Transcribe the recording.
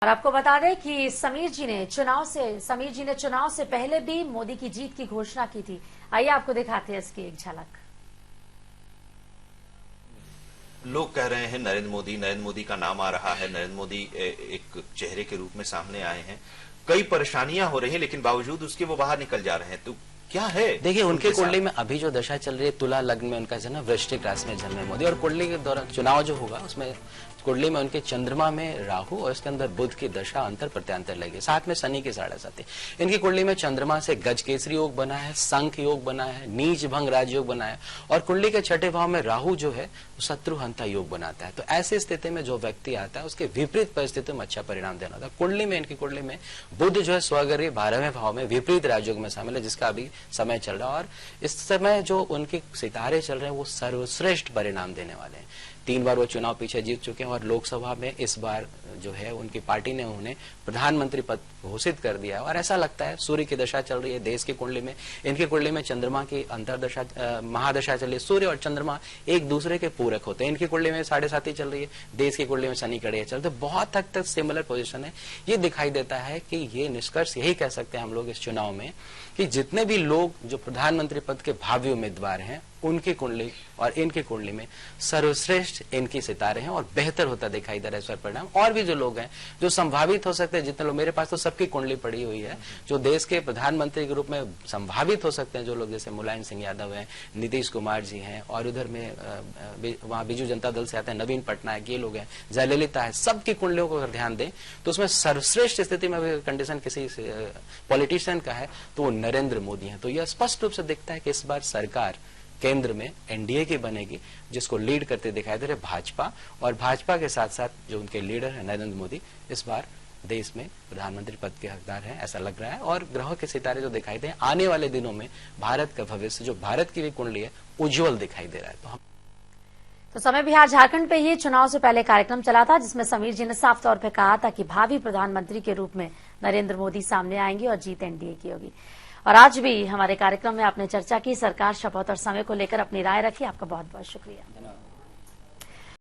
और आपको बता दें कि समीर जी ने चुनाव से पहले भी मोदी की जीत की घोषणा की थी। आइए आपको दिखाते हैं इसकी एक झलक। लोग कह रहे हैं नरेंद्र मोदी का नाम आ रहा है, नरेंद्र मोदी एक चेहरे के रूप में सामने आए हैं। कई परेशानियां हो रही हैं, लेकिन बावजूद उसके वो बाहर निकल जा रहे हैं। तो क्या है? देखिए, उनके कुंडली में अभी जो दशा चल रही है, तुला लग्न में उनका जन्म, वृश्चिक राशि में जन्म है मोदी। और कुंडली के दौरान चुनाव जो होगा उसमें कुंडली में उनके चंद्रमा में राहु और इसके अंदर बुध की दशा अंतर प्रत्यांतर लगे, साथ में शनि के साढ़े साथी। इनकी कुंडली में चंद्रमा से गज केसरी योग बना है, शंख योग बना है, नीच भंग राज योग बना है और कुंडली के छठे भाव में राहु जो है शत्रु हंता योग बनाता है। तो ऐसी स्थिति में जो व्यक्ति आता है उसके विपरीत परिस्थितियों में अच्छा परिणाम देना होता है। कुंडली में, इनकी कुंडली में बुध जो है स्वगृह 12वें भाव में विपरीत राजयोग में शामिल है, जिसका अभी समय चल रहा है। और इस समय जो उनके सितारे चल रहे हैं वो सर्वश्रेष्ठ परिणाम देने वाले हैं। 3 बार वो चुनाव पीछे जीत चुके हैं और लोकसभा में इस बार जो है उनकी पार्टी ने उन्हें प्रधानमंत्री पद घोषित कर दिया है। और ऐसा लगता है, सूर्य की दशा चल रही है देश की कुंडली में, इनकी कुंडली में चंद्रमा की अंतरदशा महादशा चल रही है। सूर्य और चंद्रमा एक दूसरे के पूरक होते हैं। इनकी कुंडली में साढ़े साथी चल रही है, देश की कुंडली में शनि कड़िया चल रही है। बहुत हद तक सिमिलर पोजीशन है। ये दिखाई देता है कि ये निष्कर्ष यही कह सकते हैं हम लोग इस चुनाव में कि जितने भी लोग जो प्रधानमंत्री पद के भावी उम्मीदवार हैं उनकी कुंडली और इनकी कुंडली में सर्वश्रेष्ठ इनकी सितारे हैं और बेहतर होता दिखाई दे रहा है इस बार परिणाम। और भी जो लोग हैं जो संभावित हो सकते हैं, जितने लोग, मेरे पास तो सबकी कुंडली पड़ी हुई है, जो देश के प्रधानमंत्री के रूप में संभावित हो सकते हैं, जो लोग जैसे मुलायम सिंह यादव हैं, नीतीश कुमार जी हैं और उधर में वहां बीजू जनता दल से आते हैं नवीन पटनायक, ये लोग हैं, जयललिता है, सबकी कुंडलियों को अगर ध्यान दें तो उसमें सर्वश्रेष्ठ स्थिति में कंडीशन किसी पॉलिटिशियन का है तो वो नरेंद्र मोदी है। तो यह स्पष्ट रूप से दिखता है कि इस बार सरकार केंद्र में एनडीए की बनेगी, जिसको लीड करते दिखाई दे रहे भाजपा, और भाजपा के साथ साथ जो उनके लीडर है नरेंद्र मोदी इस बार देश में प्रधानमंत्री पद के हकदार हैं, ऐसा लग रहा है। और ग्रहों के सितारे जो दिखाई दे, आने वाले दिनों में भारत का भविष्य, जो भारत की भी कुंडली है, उज्जवल दिखाई दे रहा है। तो समय बिहार झारखंड पे ही चुनाव से पहले कार्यक्रम चला था, जिसमें समीर जी ने साफ तौर पर कहा था कि भावी प्रधानमंत्री के रूप में नरेंद्र मोदी सामने आएंगे और जीत एनडीए की होगी। और आज भी हमारे कार्यक्रम में आपने चर्चा की, सरकार शपथ और समय को लेकर अपनी राय रखी। आपका बहुत बहुत शुक्रिया।